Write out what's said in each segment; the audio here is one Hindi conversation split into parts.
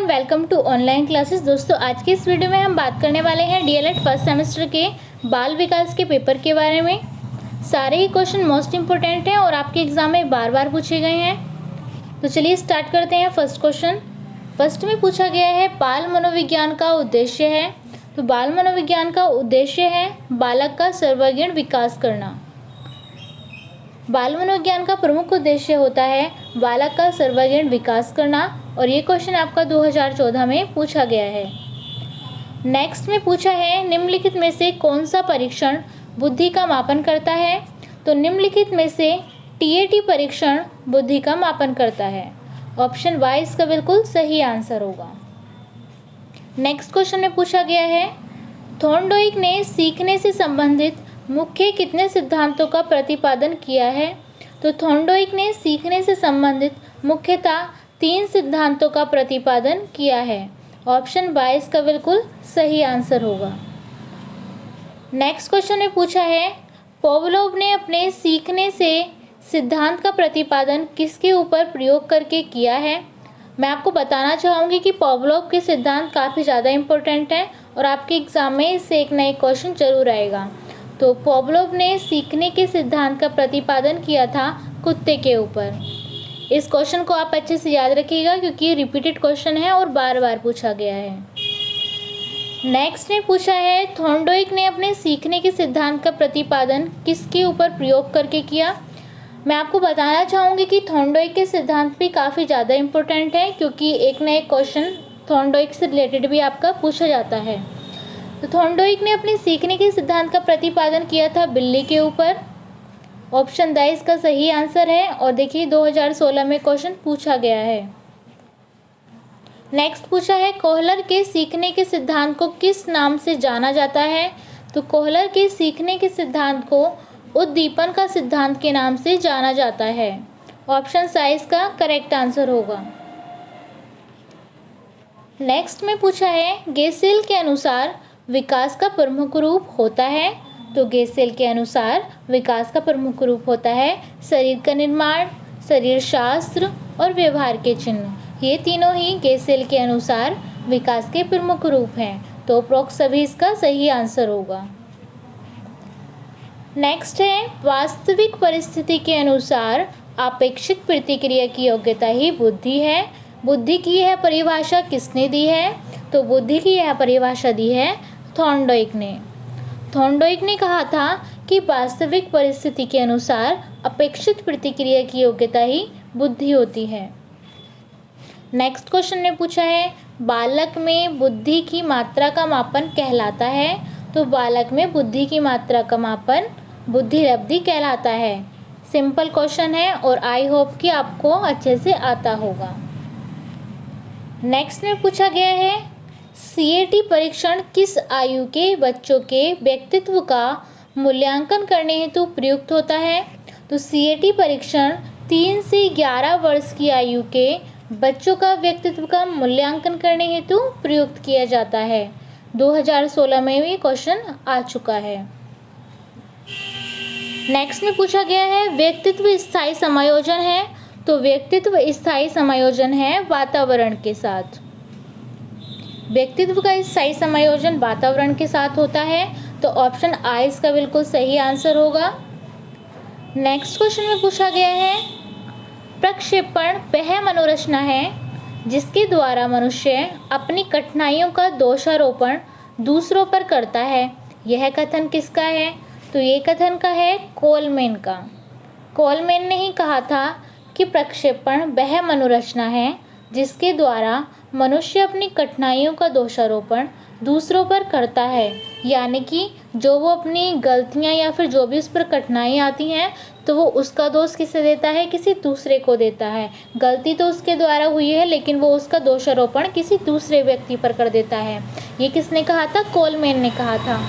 Everyone, welcome to online classes. दोस्तों, आज की इस वीडियो में हम बात करने वाले हैं डीएलएड फर्स्ट सेमेस्टर के बाल विकास के पेपर के बारे में। सारे ही क्वेश्चन मोस्ट इंपॉर्टेंट हैं और आपके एग्जाम में बार बार पूछे गए हैं। तो चलिए स्टार्ट करते हैं। फर्स्ट क्वेश्चन फर्स्ट में पूछा गया है, बाल मनोविज्ञान का उद्देश्य है। तो बाल मनोविज्ञान का उद्देश्य है बालक का सर्वांगीण विकास करना। बाल मनोविज्ञान का प्रमुख उद्देश्य होता है बालक का सर्वांगीण विकास करना, और ये क्वेश्चन आपका 2014 में पूछा गया है। नेक्स्ट में पूछा है, निम्नलिखित में से कौन सा परीक्षण बुद्धि का मापन करता है। तो निम्नलिखित में से टीएटी परीक्षण बुद्धि का मापन करता है। ऑप्शन वाई इसका बिल्कुल सही आंसर होगा। नेक्स्ट क्वेश्चन में पूछा गया है, थॉर्नडाइक ने सीखने से संबंधित मुख्य कितने सिद्धांतों का प्रतिपादन किया है। तो थॉर्नडाइक ने सीखने से संबंधित मुख्यतः 3 सिद्धांतों का प्रतिपादन किया है। ऑप्शन 22 का बिल्कुल सही आंसर होगा। नेक्स्ट क्वेश्चन में पूछा है, पावलोव ने अपने सीखने से सिद्धांत का प्रतिपादन किसके ऊपर प्रयोग करके किया है। मैं आपको बताना चाहूँगी कि पावलोव के सिद्धांत काफ़ी ज़्यादा इम्पोर्टेंट हैं और आपके एग्ज़ाम में इससे एक नई क्वेश्चन जरूर आएगा। तो पावलोव ने सीखने के सिद्धांत का प्रतिपादन किया था कुत्ते के ऊपर। इस क्वेश्चन को आप अच्छे से याद रखिएगा क्योंकि ये रिपीटेड क्वेश्चन है और बार बार पूछा गया है। नेक्स्ट में पूछा है, थॉर्नडाइक ने अपने सीखने के सिद्धांत का प्रतिपादन किसके ऊपर प्रयोग करके किया। मैं आपको बताना चाहूँगी कि थॉर्नडाइक के सिद्धांत भी काफ़ी ज़्यादा इम्पोर्टेंट है क्योंकि एक ना एक क्वेश्चन थॉर्नडाइक से रिलेटेड भी आपका पूछा जाता है। तो थॉर्नडाइक ने अपने सीखने के सिद्धांत का प्रतिपादन किया था बिल्ली के ऊपर। ऑप्शन 22 का सही आंसर है और देखिए 2016 में क्वेश्चन पूछा गया है। नेक्स्ट पूछा है, कोहलर के सीखने के सिद्धांत को किस नाम से जाना जाता है। तो कोहलर के सीखने के सिद्धांत को उद्दीपन का सिद्धांत के नाम से जाना जाता है। ऑप्शन 22 का करेक्ट आंसर होगा। नेक्स्ट में पूछा है, गेसेल के अनुसार विकास का प्रमुख रूप होता है। तो गेसेल के अनुसार विकास का प्रमुख रूप होता है शरीर का निर्माण, शरीर शास्त्र और व्यवहार के चिन्ह। ये तीनों ही गेसेल के अनुसार विकास के प्रमुख रूप हैं। तो अप्रोक्स सभी इसका सही आंसर होगा। नेक्स्ट है, वास्तविक परिस्थिति के अनुसार अपेक्षित प्रतिक्रिया की योग्यता ही बुद्धि है। बुद्धि की यह परिभाषा किसने दी है। तो बुद्धि की यह परिभाषा दी है थॉर्नडाइक ने। थॉर्नडाइक ने कहा था कि वास्तविक परिस्थिति के अनुसार अपेक्षित प्रतिक्रिया की योग्यता ही बुद्धि होती है। नेक्स्ट क्वेश्चन में पूछा है, बालक में बुद्धि की मात्रा का मापन कहलाता है। तो बालक में बुद्धि की मात्रा का मापन बुद्धिलब्धि कहलाता है। सिंपल क्वेश्चन है और आई होप कि आपको अच्छे से आता होगा। नेक्स्ट में पूछा गया है, सीएटी परीक्षण किस आयु के बच्चों के व्यक्तित्व का मूल्यांकन करने हेतु प्रयुक्त होता है। तो सीएटी परीक्षण 3 से 11 वर्ष की आयु के बच्चों का व्यक्तित्व का मूल्यांकन करने हेतु प्रयुक्त किया जाता है। 2016 में भी क्वेश्चन आ चुका है। नेक्स्ट में पूछा गया है, व्यक्तित्व स्थायी समायोजन है। तो व्यक्तित्व स्थायी समायोजन है वातावरण के साथ। व्यक्तित्व का स्थायी समायोजन वातावरण के साथ होता है। तो ऑप्शन आई इसका बिल्कुल सही आंसर होगा। नेक्स्ट क्वेश्चन में पूछा गया है, प्रक्षेपण वह मनोरचना है जिसके द्वारा मनुष्य अपनी कठिनाइयों का दोषारोपण दूसरों पर करता है। यह कथन किसका है। तो ये कथन का है कोलमैन का। कोलमैन ने ही कहा था कि प्रक्षेपण वह मनोरचना है जिसके द्वारा मनुष्य अपनी कठिनाइयों का दोषारोपण दूसरों पर करता है। यानी कि जो वो अपनी गलतियां या फिर जो भी उस पर कठिनाइयाँ आती हैं तो वो उसका दोष किसे देता है, किसी दूसरे को देता है। गलती तो उसके द्वारा हुई है लेकिन वो उसका दोषारोपण किसी दूसरे व्यक्ति पर कर देता है। ये किसने कहा था, कोलमैन ने कहा था।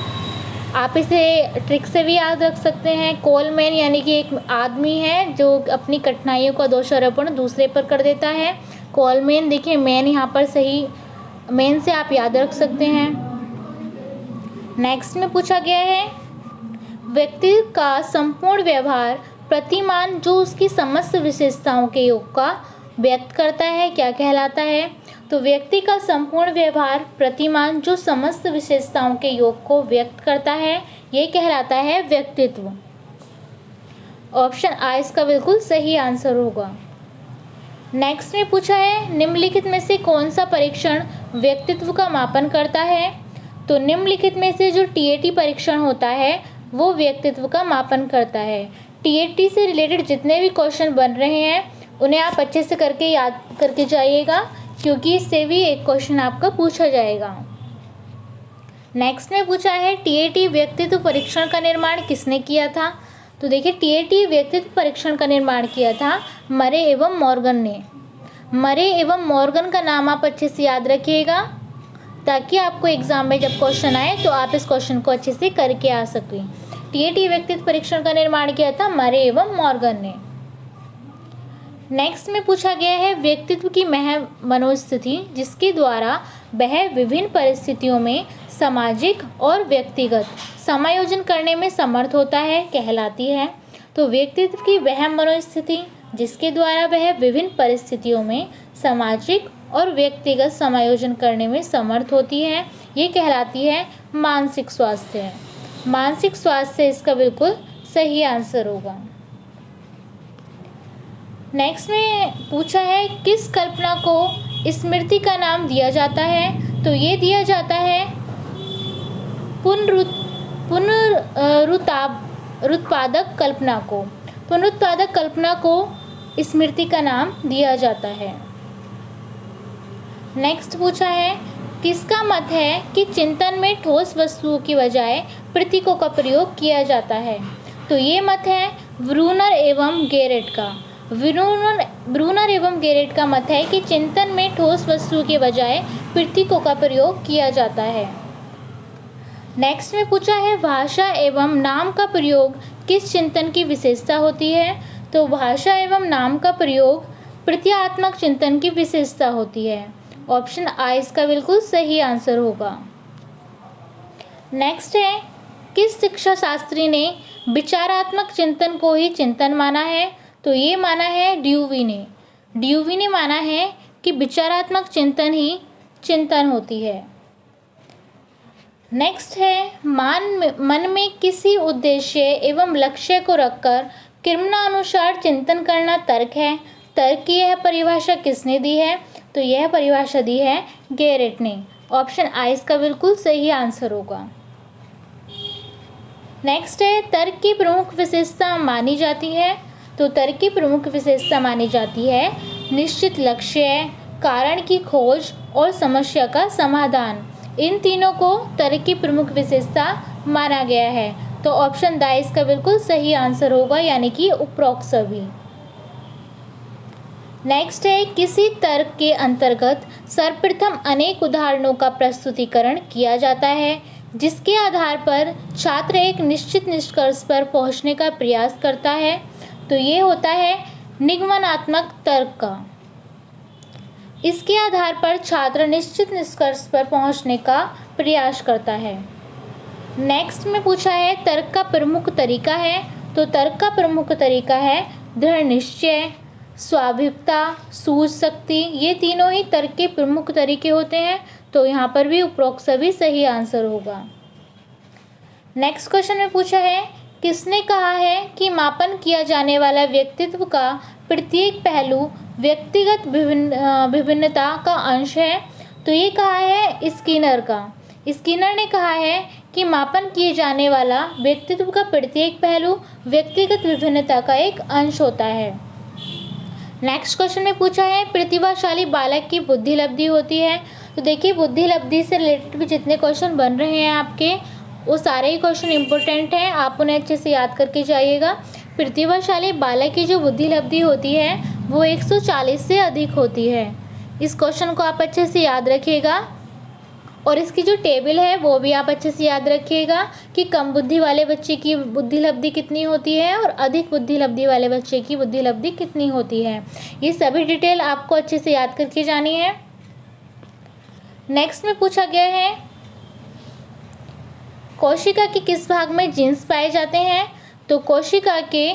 आप इसे ट्रिक से भी याद रख सकते हैं। कोलमैन यानी कि एक आदमी है जो अपनी कठिनाइयों का दोषारोपण दूसरे पर कर देता है। कोलमैन, देखिए मैन यहाँ पर सही, मैन से आप याद रख सकते हैं। नेक्स्ट में पूछा गया है, व्यक्ति का संपूर्ण व्यवहार प्रतिमान जो उसकी समस्त विशेषताओं के योग का व्यक्त करता है, क्या कहलाता है? तो व्यक्ति का संपूर्ण व्यवहार प्रतिमान जो समस्त विशेषताओं के योग को व्यक्त करता है, ये कहलाता है व्यक्तित्व। ऑप्शन आ इसका बिल्कुल सही आंसर होगा। नेक्स्ट में पूछा है निम्नलिखित में से कौन सा परीक्षण व्यक्तित्व का मापन करता है? तो निम्नलिखित में से जो टीएटी परीक्षण होता है वो व्यक्तित्व का मापन करता है। टीएटी से रिलेटेड जितने भी क्वेश्चन बन रहे हैं उन्हें आप अच्छे से करके याद करके जाइएगा, क्योंकि इससे भी एक क्वेश्चन आपका पूछा जाएगा। नेक्स्ट में पूछा है टीएटी व्यक्तित्व परीक्षण का निर्माण किसने किया था? तो देखिए टीएटी व्यक्तित्व परीक्षण का निर्माण किया था मरे एवं मॉर्गन ने। मरे एवं मॉर्गन का नाम आप अच्छे से याद रखिएगा, ताकि आपको एग्जाम में जब क्वेश्चन आए तो आप इस क्वेश्चन को अच्छे से करके आ सकें। टीएटी व्यक्तित्व परीक्षण का निर्माण किया था मरे एवं मॉर्गन ने। नेक्स्ट में पूछा गया है व्यक्तित्व की मनोस्थिति जिसके द्वारा वह विभिन्न परिस्थितियों में सामाजिक और व्यक्तिगत समायोजन करने में समर्थ होता है, कहलाती है। तो व्यक्तित्व की वह मनोस्थिति जिसके द्वारा वह विभिन्न परिस्थितियों में सामाजिक और व्यक्तिगत समायोजन करने में समर्थ होती है, ये कहलाती है मानसिक स्वास्थ्य। मानसिक स्वास्थ्य इसका बिल्कुल सही आंसर होगा। नेक्स्ट में पूछा है किस कल्पना को स्मृति का नाम दिया जाता है? तो ये दिया जाता है पुनरुत्पादक कल्पना को। पुनरुत्पादक कल्पना को स्मृति का नाम दिया जाता है। नेक्स्ट पूछा है किसका मत है कि चिंतन में ठोस वस्तुओं की बजाय प्रतीकों का प्रयोग किया जाता है? तो ये मत है ब्रूनर एवं गेरेट का। ब्रूनर एवं गेरेट का मत है कि चिंतन में ठोस वस्तुओं के बजाय प्रतीकों का प्रयोग किया जाता है। नेक्स्ट में पूछा है भाषा एवं नाम का प्रयोग किस चिंतन की विशेषता होती है? तो भाषा एवं नाम का प्रयोग प्रतीकात्मक चिंतन की विशेषता होती है। ऑप्शन आ इसका बिल्कुल सही आंसर होगा। नेक्स्ट है किस शिक्षा शास्त्री ने विचारात्मक चिंतन को ही चिंतन माना है? तो ये माना है ड्यूवी ने। ड्यूवी ने माना है कि विचारात्मक चिंतन ही चिंतन होती है। नेक्स्ट है मन में किसी उद्देश्य एवं लक्ष्य को रखकर क्रमानुसार चिंतन करना तर्क है। तर्क की यह परिभाषा किसने दी है? तो यह परिभाषा दी है गेरेट ने। ऑप्शन आ इसका बिल्कुल सही आंसर होगा। नेक्स्ट है तर्क की प्रमुख विशेषता मानी जाती है। तो तर्क की प्रमुख विशेषता मानी जाती है निश्चित लक्ष्य, कारण की खोज और समस्या का समाधान। इन तीनों को तर्क की प्रमुख विशेषता माना गया है। तो ऑप्शन द इसका बिल्कुल सही आंसर होगा, यानी कि उपरोक्त सभी। नेक्स्ट है किसी तर्क के अंतर्गत सर्वप्रथम अनेक उदाहरणों का प्रस्तुतिकरण किया जाता है, जिसके आधार पर छात्र एक निश्चित निष्कर्ष पर पहुंचने का प्रयास करता है। तो ये होता है निगमनात्मक तर्क का। इसके आधार पर छात्र निश्चित निष्कर्ष पर पहुंचने का प्रयास करता है। नेक्स्ट में पूछा है तर्क का प्रमुख तरीका है। तो तर्क का प्रमुख तरीका है दृढ़ निश्चय, स्वाभाविकता, सूझ शक्ति। ये तीनों ही तर्क के प्रमुख तरीके होते हैं। तो यहाँ पर भी उपरोक्त सभी सही आंसर होगा। नेक्स्ट क्वेश्चन में पूछा है किसने कहा है कि मापन किया जाने वाला व्यक्तित्व का प्रत्येक पहलू व्यक्तिगत विभिन्नता का अंश है? तो ये कहा है स्किनर का। स्किनर ने कहा है कि मापन किए जाने वाला व्यक्तित्व का प्रत्येक पहलू व्यक्तिगत विभिन्नता का एक अंश होता है। नेक्स्ट क्वेश्चन में पूछा है प्रतिभाशाली बालक की बुद्धि लब्धि होती है। तो देखिए बुद्धि लब्धि से रिलेटेड भी जितने क्वेश्चन बन रहे हैं आपके, वो सारे ही क्वेश्चन इंपॉर्टेंट हैं, आप उन्हें अच्छे से याद करके जाइएगा। प्रतिभाशाली बालक की जो बुद्धि लब्धि होती है वो 140 से अधिक होती है। इस क्वेश्चन को आप अच्छे से याद रखिएगा, और इसकी जो टेबल है वो भी आप अच्छे से याद रखिएगा कि कम बुद्धि वाले बच्चे की बुद्धि लब्धि कितनी होती है और अधिक बुद्धि लब्धि वाले बच्चे की बुद्धि लब्धि कितनी होती है। ये सभी डिटेल आपको अच्छे से याद करके जानी है। नेक्स्ट में पूछा गया है कोशिका के किस भाग में जीन्स पाए जाते हैं? तो कोशिका के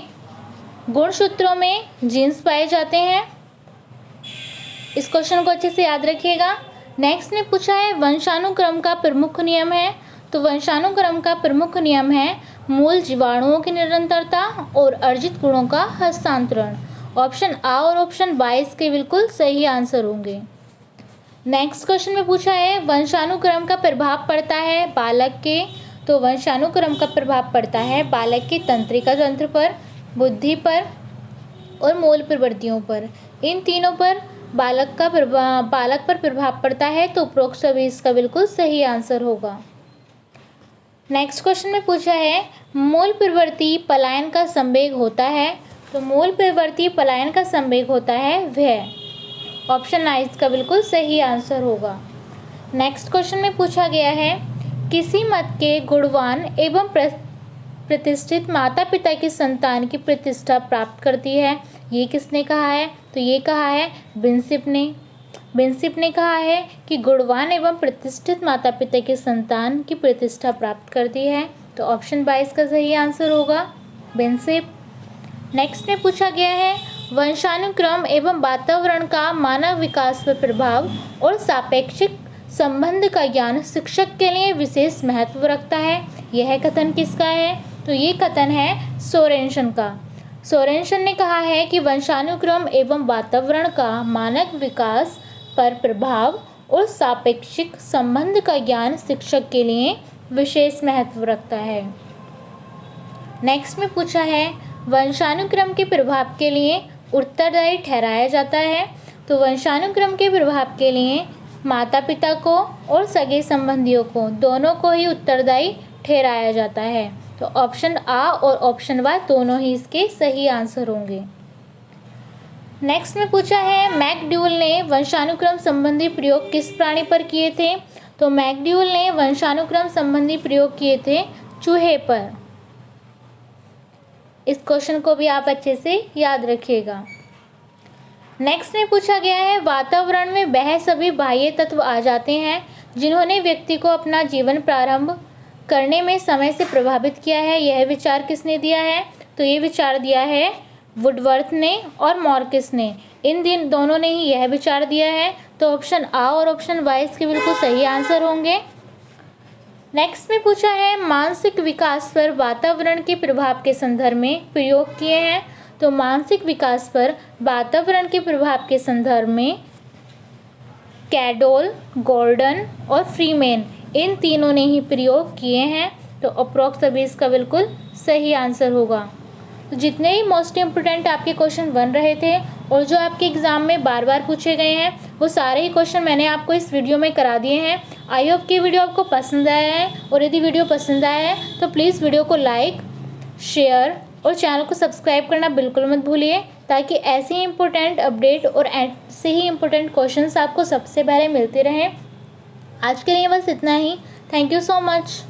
गुणसूत्रों में जीन्स पाए जाते हैं। इस क्वेश्चन को अच्छे से याद रखिएगा। नेक्स्ट ने पूछा है वंशानुक्रम का प्रमुख नियम है। तो वंशानुक्रम का प्रमुख नियम है मूल जीवाणुओं की निरंतरता और अर्जित गुणों का हस्तांतरण। ऑप्शन आ और ऑप्शन 22 के बिल्कुल सही आंसर होंगे। नेक्स्ट क्वेश्चन में पूछा है वंशानुक्रम का प्रभाव पड़ता है बालक के। तो वंशानुक्रम का प्रभाव पड़ता है बालक के तंत्रिका तंत्र पर, बुद्धि पर और मूल प्रवृत्तियों पर। इन तीनों पर बालक पर प्रभाव पड़ता है। तो उपरोक्त सभी इसका बिल्कुल सही आंसर होगा। नेक्स्ट क्वेश्चन में पूछा है मूल प्रवृत्ति पलायन का संवेग होता है। तो मूल प्रवृत्ति पलायन का संवेग होता है वह। ऑप्शन आ इसका बिल्कुल सही आंसर होगा। नेक्स्ट क्वेश्चन में पूछा गया है किसी मत के गुणवान एवं प्रतिष्ठित माता पिता की संतान की प्रतिष्ठा प्राप्त करती है। ये किसने कहा है? तो ये कहा है बिनसिप ने। बिनसिप ने कहा है कि गुणवान एवं प्रतिष्ठित माता पिता की संतान की प्रतिष्ठा प्राप्त करती है। तो ऑप्शन 22 का सही आंसर होगा बिनसिप। नेक्स्ट में पूछा गया है वंशानुक्रम एवं वातावरण का मानव विकास पर प्रभाव और सापेक्षिक संबंध का ज्ञान शिक्षक के लिए विशेष महत्व रखता है। यह कथन किसका है? तो ये कथन है सोरेनसन का। सोरेनसन ने कहा है कि वंशानुक्रम एवं वातावरण का मानव विकास पर प्रभाव और सापेक्षिक संबंध का ज्ञान शिक्षक के लिए विशेष महत्व रखता है। नेक्स्ट में पूछा है वंशानुक्रम के प्रभाव के लिए उत्तरदायी ठहराया जाता है। तो वंशानुक्रम के प्रभाव के लिए माता पिता को और सगे संबंधियों को दोनों को ही उत्तरदायी ठहराया जाता है। तो ऑप्शन आ और ऑप्शन वाई दोनों ही इसके सही आंसर होंगे। नेक्स्ट में पूछा है मैकडूगल ने वंशानुक्रम संबंधी प्रयोग किस प्राणी पर किए थे? तो मैकडूगल ने वंशानुक्रम संबंधी प्रयोग किए थे चूहे पर। इस क्वेश्चन को भी आप अच्छे से याद रखिएगा। नेक्स्ट में पूछा गया है वातावरण में वह सभी बाह्य तत्व आ जाते हैं जिन्होंने व्यक्ति को अपना जीवन प्रारंभ करने में समय से प्रभावित किया है। यह विचार किसने दिया है? तो ये विचार दिया है वुडवर्थ ने और मॉर्किस ने। इन दोनों ने ही यह विचार दिया है। तो ऑप्शन आ और ऑप्शन वाई इसके बिल्कुल सही आंसर होंगे। नेक्स्ट में पूछा है मानसिक विकास पर वातावरण के प्रभाव के संदर्भ में प्रयोग किए हैं। तो मानसिक विकास पर वातावरण के प्रभाव के संदर्भ में कैडोल, गॉर्डन और फ्रीमेन इन तीनों ने ही प्रयोग किए हैं। तो अप्रोक्स सभी इसका बिल्कुल सही आंसर होगा। तो जितने ही मोस्ट इम्पोर्टेंट आपके क्वेश्चन बन रहे थे और जो आपके एग्ज़ाम में बार बार पूछे गए हैं वो सारे ही क्वेश्चन मैंने आपको इस वीडियो में करा दिए हैं। आई होप कि वीडियो आपको पसंद आया है और यदि वीडियो पसंद आया है तो प्लीज़ वीडियो को लाइक, शेयर और चैनल को सब्सक्राइब करना बिल्कुल मत भूलिए ताकि ऐसे ही इम्पोर्टेंट अपडेट और ऐसे ही इम्पोर्टेंट क्वेश्चंस आपको सबसे पहले मिलते रहें। आज के लिए बस इतना ही। Thank you so much.